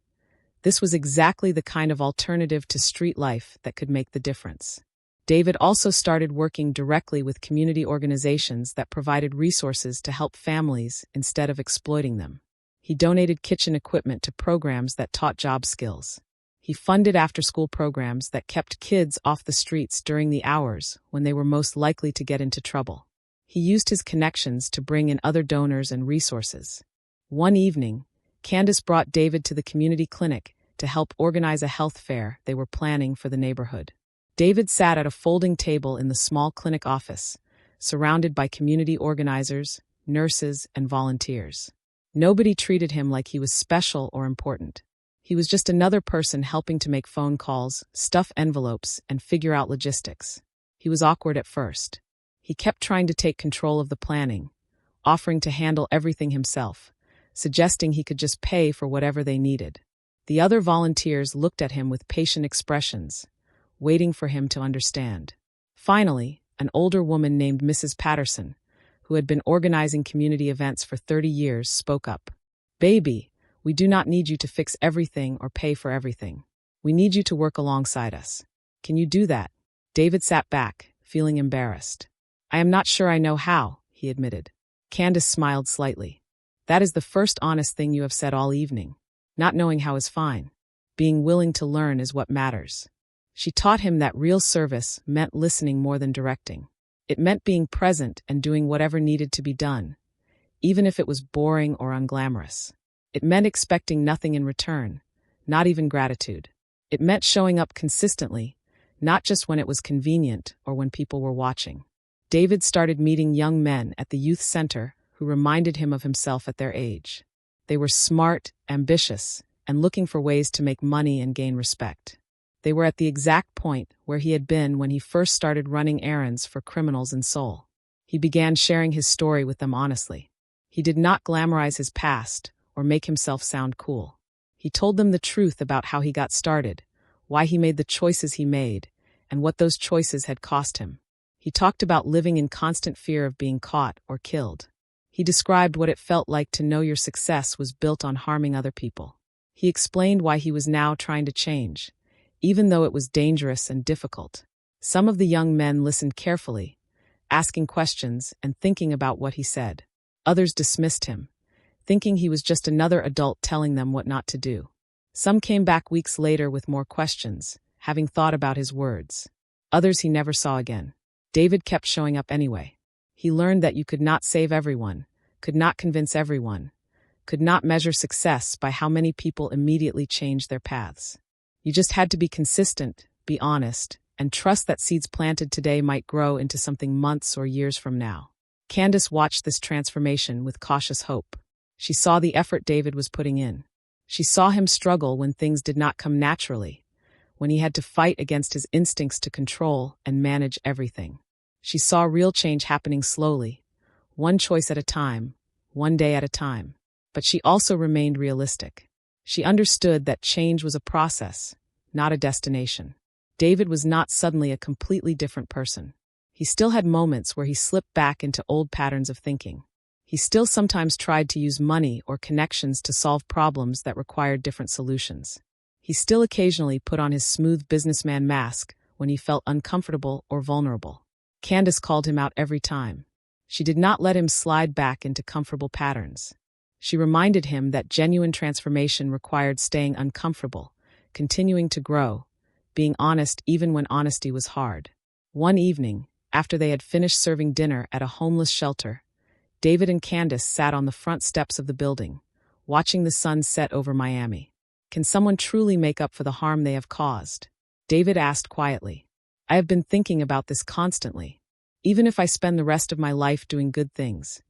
this was exactly the kind of alternative to street life that could make the difference. David also started working directly with community organizations that provided resources to help families instead of exploiting them. He donated kitchen equipment to programs that taught job skills. He funded after-school programs that kept kids off the streets during the hours when they were most likely to get into trouble. He used his connections to bring in other donors and resources. One evening, Candace brought David to the community clinic to help organize a health fair they were planning for the neighborhood. David sat at a folding table in the small clinic office, surrounded by community organizers, nurses, and volunteers. Nobody treated him like he was special or important. He was just another person helping to make phone calls, stuff envelopes, and figure out logistics. He was awkward at first. He kept trying to take control of the planning, offering to handle everything himself, suggesting he could just pay for whatever they needed. The other volunteers looked at him with patient expressions, waiting for him to understand. Finally, an older woman named Mrs. Patterson, who had been organizing community events for 30 years, spoke up. "Baby, we do not need you to fix everything or pay for everything. We need you to work alongside us. Can you do that?" David sat back, feeling embarrassed. "I am not sure I know how," he admitted. Candace smiled slightly. "That is the first honest thing you have said all evening. Not knowing how is fine. Being willing to learn is what matters." She taught him that real service meant listening more than directing. It meant being present and doing whatever needed to be done, even if it was boring or unglamorous. It meant expecting nothing in return, not even gratitude. It meant showing up consistently, not just when it was convenient or when people were watching. David started meeting young men at the youth center who reminded him of himself at their age. They were smart, ambitious, and looking for ways to make money and gain respect. They were at the exact point where he had been when he first started running errands for criminals in Seoul. He began sharing his story with them honestly. He did not glamorize his past or make himself sound cool. He told them the truth about how he got started, why he made the choices he made, and what those choices had cost him. He talked about living in constant fear of being caught or killed. He described what it felt like to know your success was built on harming other people. He explained why he was now trying to change, even though it was dangerous and difficult. Some of the young men listened carefully, asking questions and thinking about what he said. Others dismissed him, thinking he was just another adult telling them what not to do. Some came back weeks later with more questions, having thought about his words. Others he never saw again. David kept showing up anyway. He learned that you could not save everyone, could not convince everyone, could not measure success by how many people immediately changed their paths. You just had to be consistent, be honest, and trust that seeds planted today might grow into something months or years from now. Candace watched this transformation with cautious hope. She saw the effort David was putting in. She saw him struggle when things did not come naturally, when he had to fight against his instincts to control and manage everything. She saw real change happening slowly, one choice at a time, one day at a time. But she also remained realistic. She understood that change was a process, not a destination. David was not suddenly a completely different person. He still had moments where he slipped back into old patterns of thinking. He still sometimes tried to use money or connections to solve problems that required different solutions. He still occasionally put on his smooth businessman mask when he felt uncomfortable or vulnerable. Candace called him out every time. She did not let him slide back into comfortable patterns. She reminded him that genuine transformation required staying uncomfortable, continuing to grow, being honest even when honesty was hard. One evening, after they had finished serving dinner at a homeless shelter, David and Candace sat on the front steps of the building, watching the sun set over Miami. "Can someone truly make up for the harm they have caused?" David asked quietly. "I have been thinking about this constantly. Even if I spend the rest of my life doing good things,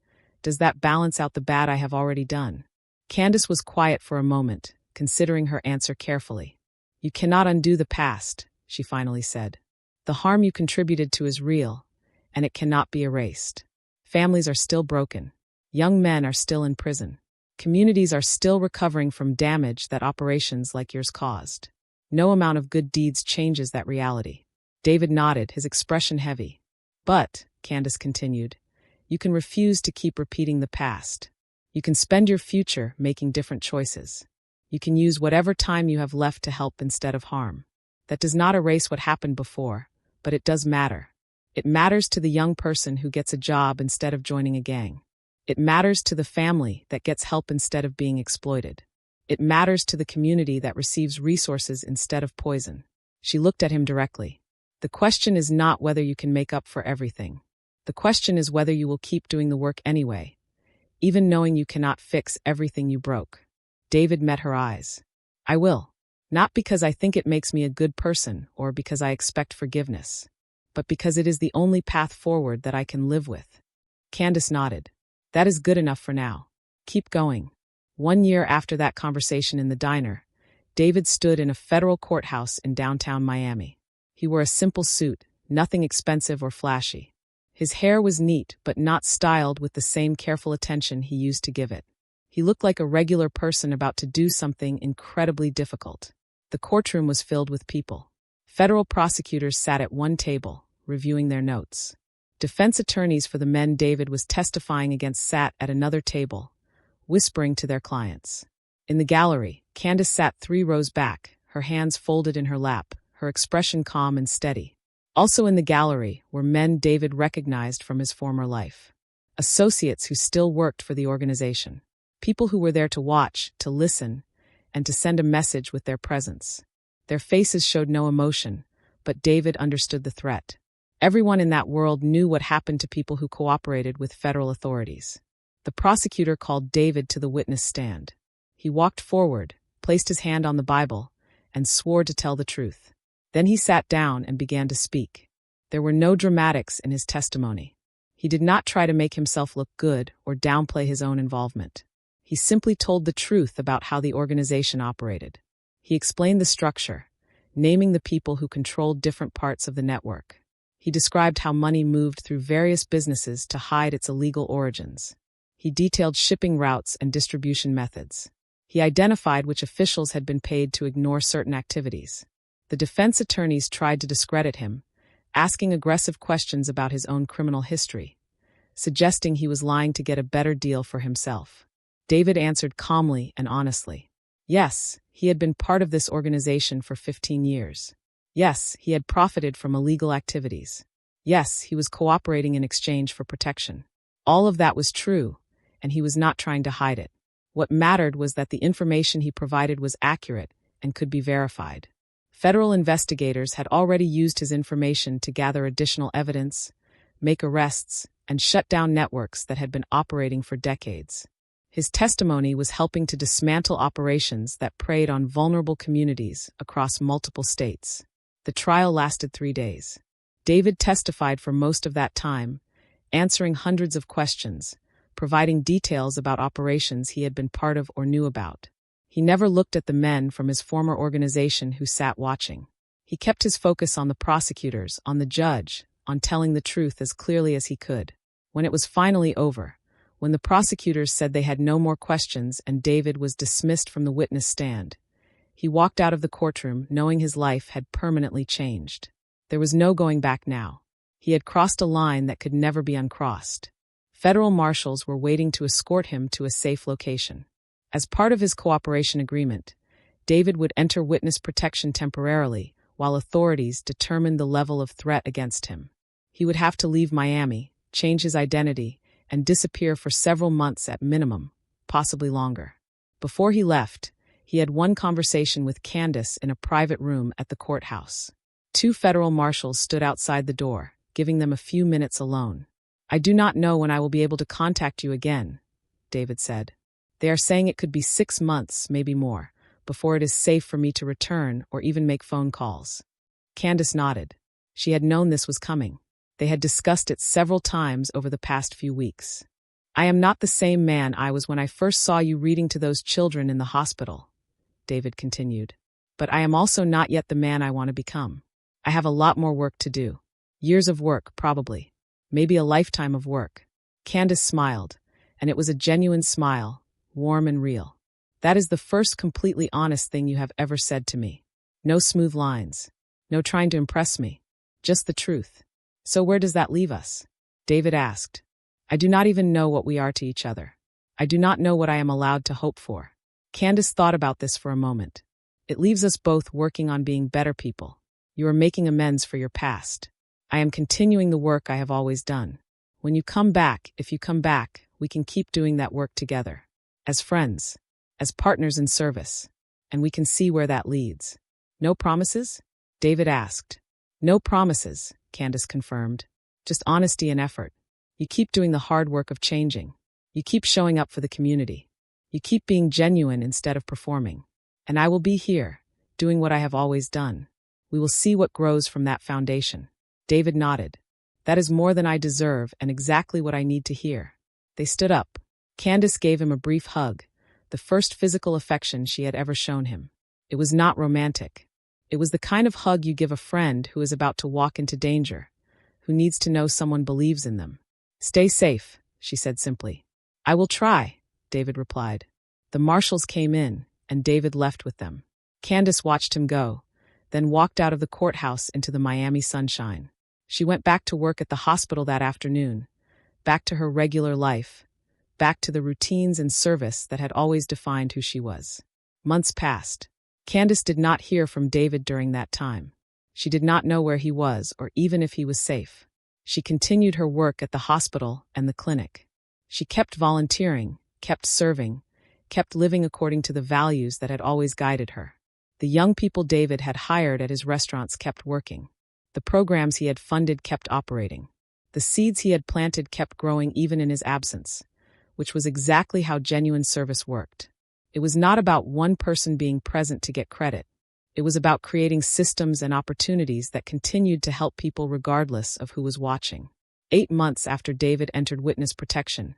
does that balance out the bad I have already done?" Candace was quiet for a moment, considering her answer carefully. "You cannot undo the past," she finally said. "The harm you contributed to is real, and it cannot be erased. Families are still broken. Young men are still in prison. Communities are still recovering from damage that operations like yours caused. No amount of good deeds changes that reality." David nodded, his expression heavy. "But," Candace continued, "you can refuse to keep repeating the past. You can spend your future making different choices. You can use whatever time you have left to help instead of harm. That does not erase what happened before, but it does matter. It matters to the young person who gets a job instead of joining a gang. It matters to the family that gets help instead of being exploited. It matters to the community that receives resources instead of poison." She looked at him directly. "The question is not whether you can make up for everything. The question is whether you will keep doing the work anyway, even knowing you cannot fix everything you broke." David met her eyes. "I will. Not because I think it makes me a good person or because I expect forgiveness, but because it is the only path forward that I can live with." Candace nodded. "That is good enough for now. Keep going." 1 year after that conversation in the diner, David stood in a federal courthouse in downtown Miami. He wore a simple suit, nothing expensive or flashy. His hair was neat but not styled with the same careful attention he used to give it. He looked like a regular person about to do something incredibly difficult. The courtroom was filled with people. Federal prosecutors sat at one table, reviewing their notes. Defense attorneys for the men David was testifying against sat at another table, whispering to their clients. In the gallery, Candace sat 3 rows back, her hands folded in her lap, her expression calm and steady. Also in the gallery were men David recognized from his former life. Associates who still worked for the organization. People who were there to watch, to listen, and to send a message with their presence. Their faces showed no emotion, but David understood the threat. Everyone in that world knew what happened to people who cooperated with federal authorities. The prosecutor called David to the witness stand. He walked forward, placed his hand on the Bible, and swore to tell the truth. Then he sat down and began to speak. There were no dramatics in his testimony. He did not try to make himself look good or downplay his own involvement. He simply told the truth about how the organization operated. He explained the structure, naming the people who controlled different parts of the network. He described how money moved through various businesses to hide its illegal origins. He detailed shipping routes and distribution methods. He identified which officials had been paid to ignore certain activities. The defense attorneys tried to discredit him, asking aggressive questions about his own criminal history, suggesting he was lying to get a better deal for himself. David answered calmly and honestly. Yes, he had been part of this organization for 15 years. Yes, he had profited from illegal activities. Yes, he was cooperating in exchange for protection. All of that was true, and he was not trying to hide it. What mattered was that the information he provided was accurate and could be verified. Federal investigators had already used his information to gather additional evidence, make arrests, and shut down networks that had been operating for decades. His testimony was helping to dismantle operations that preyed on vulnerable communities across multiple states. The trial lasted 3 days. David testified for most of that time, answering hundreds of questions, providing details about operations he had been part of or knew about. He never looked at the men from his former organization who sat watching. He kept his focus on the prosecutors, on the judge, on telling the truth as clearly as he could. When it was finally over, when the prosecutors said they had no more questions and David was dismissed from the witness stand, he walked out of the courtroom knowing his life had permanently changed. There was no going back now. He had crossed a line that could never be uncrossed. Federal marshals were waiting to escort him to a safe location. As part of his cooperation agreement, David would enter witness protection temporarily while authorities determined the level of threat against him. He would have to leave Miami, change his identity, and disappear for several months at minimum, possibly longer. Before he left, he had one conversation with Candace in a private room at the courthouse. 2 federal marshals stood outside the door, giving them a few minutes alone. "I do not know when I will be able to contact you again," David said. "They are saying it could be 6 months, maybe more, before it is safe for me to return or even make phone calls." Candace nodded. She had known this was coming. They had discussed it several times over the past few weeks. "I am not the same man I was when I first saw you reading to those children in the hospital," David continued. "But I am also not yet the man I want to become. I have a lot more work to do. Years of work, probably. Maybe a lifetime of work." Candace smiled, and it was a genuine smile, warm and real. "That is the first completely honest thing you have ever said to me. No smooth lines. No trying to impress me. Just the truth. So where does that leave us?" David asked. "I do not even know what we are to each other. I do not know what I am allowed to hope for." Candace thought about this for a moment. "It leaves us both working on being better people. You are making amends for your past. I am continuing the work I have always done. When you come back, if you come back, we can keep doing that work together. As friends, as partners in service, and we can see where that leads." "No promises?" David asked. "No promises," Candace confirmed. "Just honesty and effort. You keep doing the hard work of changing. You keep showing up for the community. You keep being genuine instead of performing. And I will be here, doing what I have always done. We will see what grows from that foundation." David nodded. "That is more than I deserve and exactly what I need to hear." They stood up. Candace gave him a brief hug, the first physical affection she had ever shown him. It was not romantic. It was the kind of hug you give a friend who is about to walk into danger, who needs to know someone believes in them. "Stay safe," she said simply. "I will try," David replied. The marshals came in, and David left with them. Candace watched him go, then walked out of the courthouse into the Miami sunshine. She went back to work at the hospital that afternoon, back to her regular life, back to the routines and service that had always defined who she was. Months passed. Candace did not hear from David during that time. She did not know where he was or even if he was safe. She continued her work at the hospital and the clinic. She kept volunteering, kept serving, kept living according to the values that had always guided her. The young people David had hired at his restaurants kept working. The programs he had funded kept operating. The seeds he had planted kept growing even in his absence, which was exactly how genuine service worked. It was not about one person being present to get credit. It was about creating systems and opportunities that continued to help people regardless of who was watching. 8 months after David entered witness protection,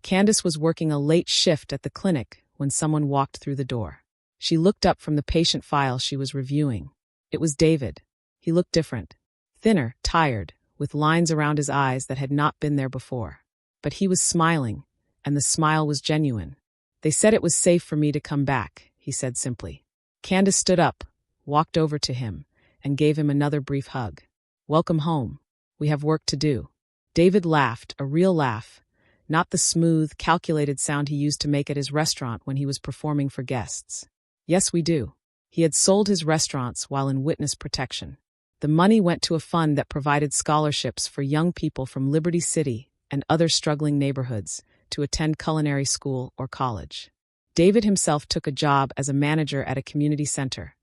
Candace was working a late shift at the clinic when someone walked through the door. She looked up from the patient file she was reviewing. It was David. He looked different. Thinner, tired, with lines around his eyes that had not been there before. But he was smiling, and the smile was genuine. "They said it was safe for me to come back," he said simply. Candace stood up, walked over to him, and gave him another brief hug. "Welcome home. We have work to do." David laughed, a real laugh, not the smooth, calculated sound he used to make at his restaurant when he was performing for guests. "Yes, we do." He had sold his restaurants while in witness protection. The money went to a fund that provided scholarships for young people from Liberty City and other struggling neighborhoods to attend culinary school or college. David himself took a job as a manager at a community center,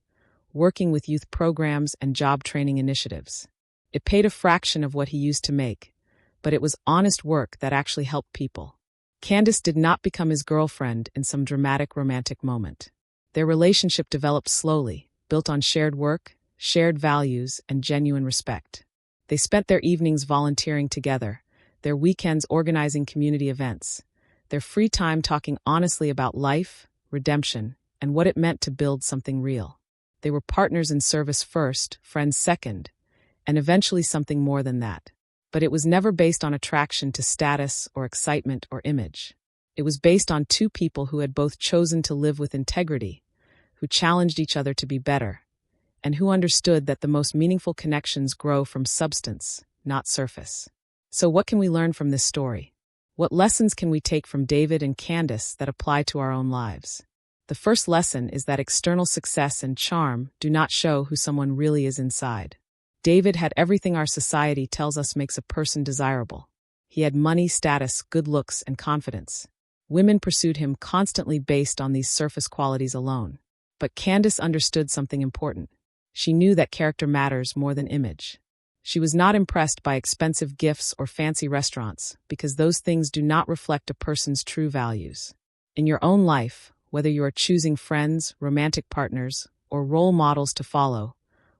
working with youth programs and job training initiatives. It paid a fraction of what he used to make, but it was honest work that actually helped people. Candace did not become his girlfriend in some dramatic romantic moment. Their relationship developed slowly, built on shared work, shared values, and genuine respect. They spent their evenings volunteering together, their weekends organizing community events, their free time talking honestly about life, redemption, and what it meant to build something real. They were partners in service first, friends second, and eventually something more than that. But it was never based on attraction to status or excitement or image. It was based on two people who had both chosen to live with integrity, who challenged each other to be better, and who understood that the most meaningful connections grow from substance, not surface. So what can we learn from this story? What lessons can we take from David and Candace that apply to our own lives? The first lesson is that external success and charm do not show who someone really is inside. David had everything our society tells us makes a person desirable. He had money, status, good looks, and confidence. Women pursued him constantly based on these surface qualities alone. But Candace understood something important. She knew that character matters more than image. She was not impressed by expensive gifts or fancy restaurants because those things do not reflect a person's true values. In your own life, whether you are choosing friends, romantic partners, or role models to follow,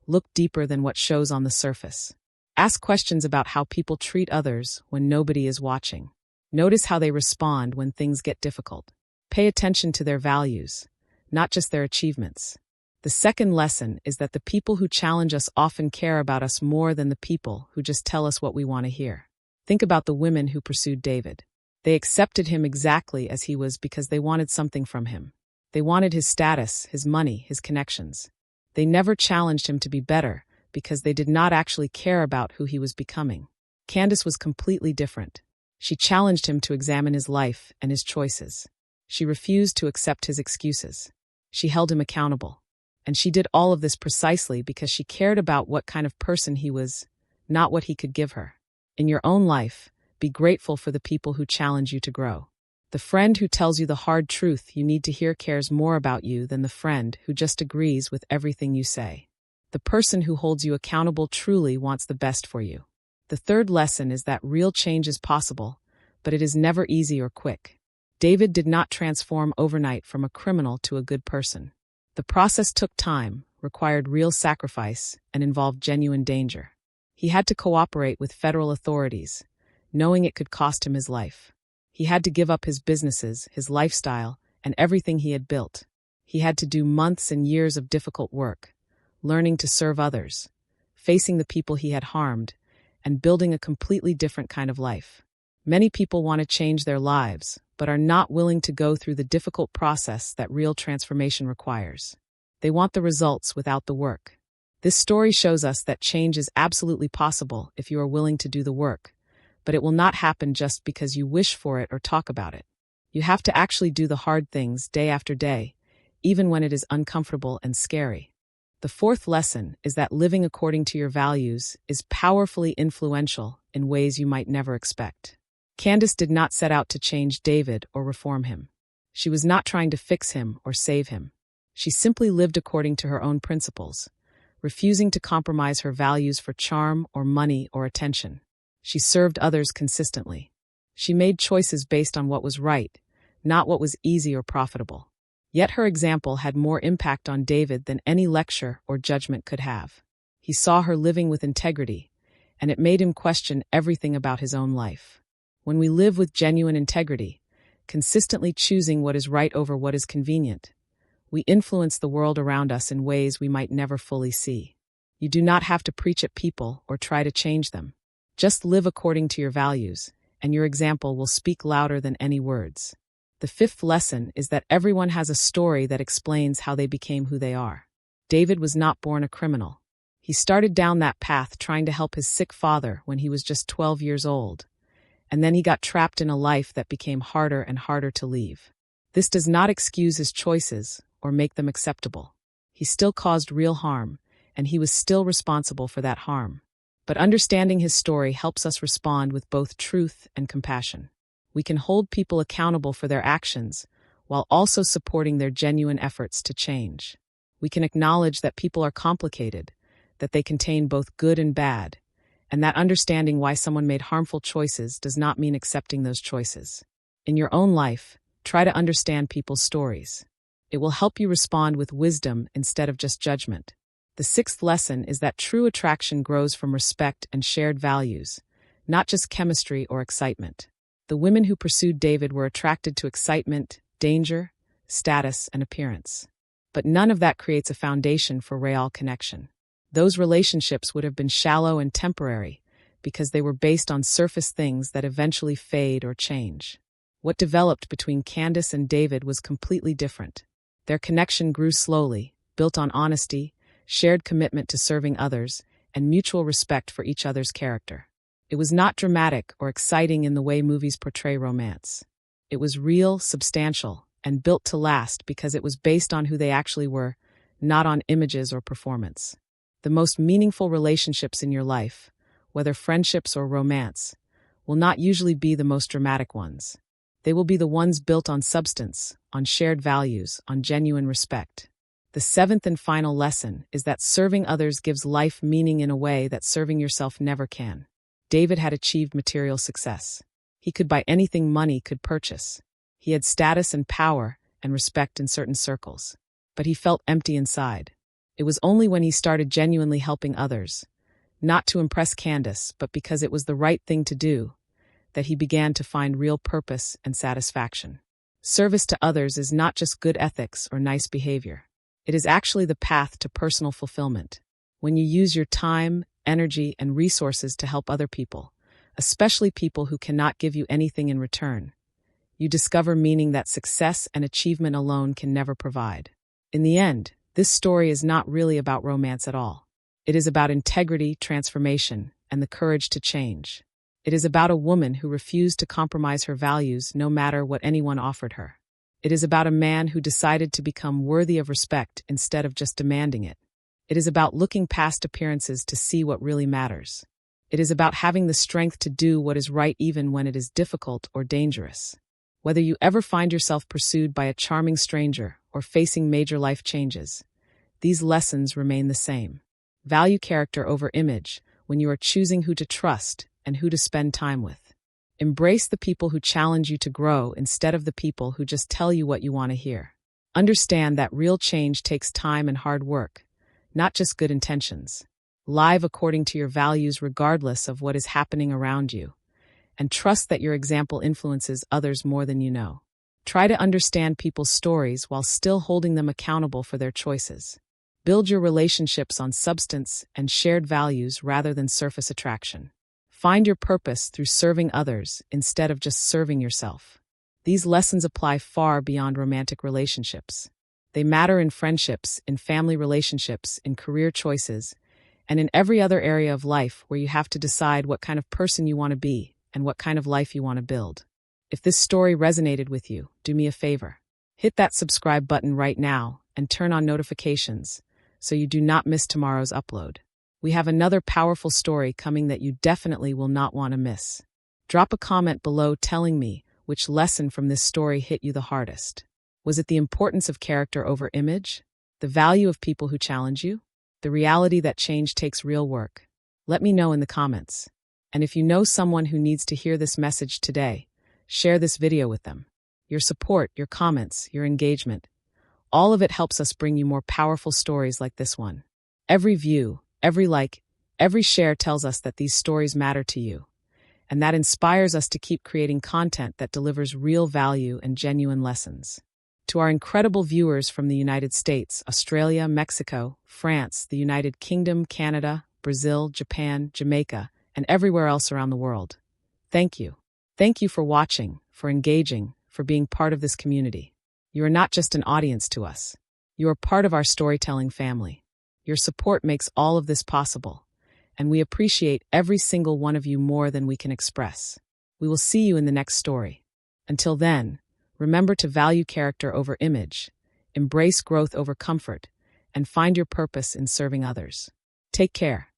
look deeper than what shows on the surface. Ask questions about how people treat others when nobody is watching. Notice how they respond when things get difficult. Pay attention to their values, not just their achievements. The second lesson is that the people who challenge us often care about us more than the people who just tell us what we want to hear. Think about the women who pursued David. They accepted him exactly as he was because they wanted something from him. They wanted his status, his money, his connections. They never challenged him to be better because they did not actually care about who he was becoming. Candace was completely different. She challenged him to examine his life and his choices. She refused to accept his excuses. She held him accountable. And she did all of this precisely because she cared about what kind of person he was, not what he could give her. In your own life, be grateful for the people who challenge you to grow. The friend who tells you the hard truth you need to hear cares more about you than the friend who just agrees with everything you say. The person who holds you accountable truly wants the best for you. The third lesson is that real change is possible, but it is never easy or quick. David did not transform overnight from a criminal to a good person. The process took time, required real sacrifice, and involved genuine danger. He had to cooperate with federal authorities, knowing it could cost him his life. He had to give up his businesses, his lifestyle, and everything he had built. He had to do months and years of difficult work, learning to serve others, facing the people he had harmed, and building a completely different kind of life. Many people want to change their lives, but are not willing to go through the difficult process that real transformation requires. They want the results without the work. This story shows us that change is absolutely possible if you are willing to do the work, but it will not happen just because you wish for it or talk about it. You have to actually do the hard things day after day, even when it is uncomfortable and scary. The fourth lesson is that living according to your values is powerfully influential in ways you might never expect. Candace did not set out to change David or reform him. She was not trying to fix him or save him. She simply lived according to her own principles, refusing to compromise her values for charm or money or attention. She served others consistently. She made choices based on what was right, not what was easy or profitable. Yet her example had more impact on David than any lecture or judgment could have. He saw her living with integrity, and it made him question everything about his own life. When we live with genuine integrity, consistently choosing what is right over what is convenient, we influence the world around us in ways we might never fully see. You do not have to preach at people or try to change them. Just live according to your values, and your example will speak louder than any words. The fifth lesson is that everyone has a story that explains how they became who they are. David was not born a criminal. He started down that path trying to help his sick father when he was just 12 years old, and then he got trapped in a life that became harder and harder to leave. This does not excuse his choices or make them acceptable. He still caused real harm, and he was still responsible for that harm. But understanding his story helps us respond with both truth and compassion. We can hold people accountable for their actions while also supporting their genuine efforts to change. We can acknowledge that people are complicated, that they contain both good and bad, and that understanding why someone made harmful choices does not mean accepting those choices. In your own life, try to understand people's stories. It will help you respond with wisdom instead of just judgment. The sixth lesson is that true attraction grows from respect and shared values, not just chemistry or excitement. The women who pursued David were attracted to excitement, danger, status, and appearance. But none of that creates a foundation for real connection. Those relationships would have been shallow and temporary because they were based on surface things that eventually fade or change. What developed between Candace and David was completely different. Their connection grew slowly, built on honesty, shared commitment to serving others, and mutual respect for each other's character. It was not dramatic or exciting in the way movies portray romance. It was real, substantial, and built to last because it was based on who they actually were, not on images or performance. The most meaningful relationships in your life, whether friendships or romance, will not usually be the most dramatic ones. They will be the ones built on substance, on shared values, on genuine respect. The seventh and final lesson is that serving others gives life meaning in a way that serving yourself never can. David had achieved material success. He could buy anything money could purchase. He had status and power and respect in certain circles. But he felt empty inside. It was only when he started genuinely helping others, not to impress Candace, but because it was the right thing to do, that he began to find real purpose and satisfaction. Service to others is not just good ethics or nice behavior. It is actually the path to personal fulfillment. When you use your time, energy, and resources to help other people, especially people who cannot give you anything in return, you discover meaning that success and achievement alone can never provide. In the end, this story is not really about romance at all. It is about integrity, transformation, and the courage to change. It is about a woman who refused to compromise her values no matter what anyone offered her. It is about a man who decided to become worthy of respect instead of just demanding it. It is about looking past appearances to see what really matters. It is about having the strength to do what is right even when it is difficult or dangerous. Whether you ever find yourself pursued by a charming stranger or facing major life changes, these lessons remain the same. Value character over image when you are choosing who to trust and who to spend time with. Embrace the people who challenge you to grow instead of the people who just tell you what you want to hear. Understand that real change takes time and hard work, not just good intentions. Live according to your values regardless of what is happening around you, and trust that your example influences others more than you know. Try to understand people's stories while still holding them accountable for their choices. Build your relationships on substance and shared values rather than surface attraction. Find your purpose through serving others instead of just serving yourself. These lessons apply far beyond romantic relationships. They matter in friendships, in family relationships, in career choices, and in every other area of life where you have to decide what kind of person you want to be and what kind of life you want to build. If this story resonated with you, do me a favor. Hit that subscribe button right now and turn on notifications so you do not miss tomorrow's upload. We have another powerful story coming that you definitely will not want to miss. Drop a comment below telling me which lesson from this story hit you the hardest. Was it the importance of character over image? The value of people who challenge you? The reality that change takes real work? Let me know in the comments. And if you know someone who needs to hear this message today, share this video with them. Your support, your comments, your engagement, all of it helps us bring you more powerful stories like this one. Every view, every like, every share tells us that these stories matter to you, and that inspires us to keep creating content that delivers real value and genuine lessons. To our incredible viewers from the United States, Australia, Mexico, France, the United Kingdom, Canada, Brazil, Japan, Jamaica, and everywhere else around the world, thank you. Thank you for watching, for engaging, for being part of this community. You are not just an audience to us. You are part of our storytelling family. Your support makes all of this possible, and we appreciate every single one of you more than we can express. We will see you in the next story. Until then, remember to value character over image, embrace growth over comfort, and find your purpose in serving others. Take care.